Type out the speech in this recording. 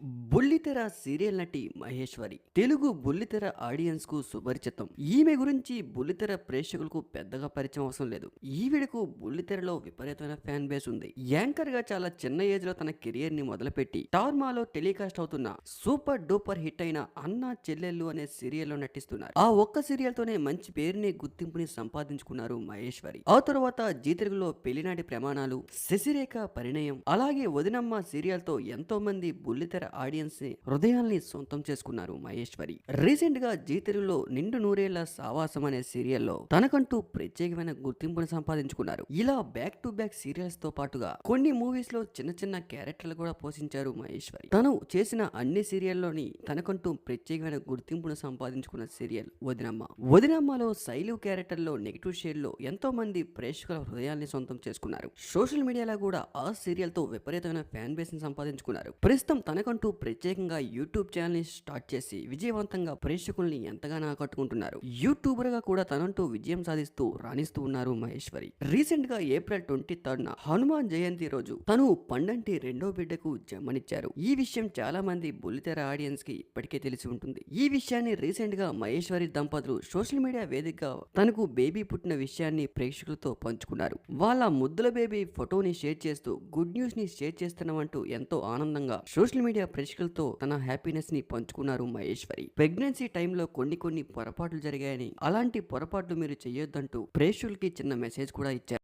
బుల్లితెర సీరియల్ నటి మహేశ్వరి తెలుగు బుల్లితెర ఆడియన్స్ కు సుపరిచితం. ఈమె గురించి బుల్లితెర ప్రేక్షకులకు పెద్దగా పరిచయం అవసరం లేదు. ఈవిడకు బుల్లితెరలో విపరీతమైన ఫ్యాన్ బేస్ ఉంది. యాంకర్ గా చాలా చిన్న ఏజ్ లో తన కెరియర్ ని మొదలుపెట్టి టార్మాలో టెలికాస్ట్ అవుతున్న సూపర్ డూపర్ హిట్ అయిన అన్నా చెల్లెళ్ళు అనే సీరియల్ లో నటిస్తున్నారు. ఆ ఒక్క సీరియల్ తోనే మంచి పేరుని గుర్తింపుని సంపాదించుకున్నారు మహేశ్వరి. ఆ తరువాత జీ తెలుగులో పెళ్లినాటి ప్రమాణాలు, శశిరేఖ పరిణయం, అలాగే వదినమ్మ సీరియల్ తో ఎంతో మంది బుల్లితెర ఆడియన్స్ ని హృదయాల్ని సొంతం చేసుకున్నారు మహేశ్వరి. రీసెంట్ గా జీ తెలుగులో నిండు నూరేళ్ల సావాసం అనే సీరియల్లో తనకంటూ ప్రత్యేకమైన గుర్తింపును సంపాదించుకున్నారు. ఇలా బ్యాక్ టు బ్యాక్ సీరియల్స్ తో పాటుగా కొన్ని మూవీస్ లో చిన్న చిన్న క్యారెక్టర్లు కూడా పోషించారు మహేశ్వరి. తను చేసిన అన్ని సీరియల్లోని తనకంటూ ప్రత్యేకమైన గుర్తింపును సంపాదించుకున్న సీరియల్ వదినమ్మ. వదినమ్మలో శైలు క్యారెక్టర్ లో నెగిటివ్ షేడ్ లో ఎంతో మంది ప్రేక్షకుల హృదయాల్ని సొంతం చేసుకున్నారు. సోషల్ మీడియాలో కూడా ఆ సీరియల్ తో విపరీతమైన ఫ్యాన్ బేస్ ని సంపాదించుకున్నారు. ప్రస్తుతం తనకంటూ ప్రత్యేకంగా యూట్యూబ్ ఛానల్ ని స్టార్ట్ చేసి విజయవంతంగా ప్రేక్షకుల్ని ఎంతగానో ఆకట్టుకుంటున్నారు. యూట్యూబర్ గా కూడా తనంటూ విజయం సాధిస్తూ రాణిస్తూ ఉన్నారు మహేశ్వరి. రీసెంట్ గా ఏప్రిల్ 23 హనుమాన్ జయంతి రోజు తను పండంటి రెండో బిడ్డకు జన్మనిచ్చారు. ఈ విషయం చాలా మంది బుల్లితెర ఆడియన్స్ కి ఇప్పటికే తెలిసి ఉంటుంది. ఈ విషయాన్ని రీసెంట్ గా మహేశ్వరి దంపతులు సోషల్ మీడియా వేదికగా తనకు బేబీ పుట్టిన విషయాన్ని ప్రేక్షకులతో పంచుకున్నారు. వాళ్ళ ముద్దుల బేబీ ఫోటోని షేర్ చేస్తూ గుడ్ న్యూస్ ని షేర్ చేస్తున్నామంటూ ఎంతో ఆనందంగా సోషల్ మీడియా ప్రేక్షకులతో తన హ్యాపీనెస్ ని పంచుకున్నారు మహేశ్వరి. ప్రెగ్నెన్సీ టైంలో కొన్ని పొరపాట్లు జరిగాయని, అలాంటి పొరపాట్లు మీరు చేయొద్దంటూ ప్రేక్షకులకి చిన్న మెసేజ్ కూడా ఇచ్చారు.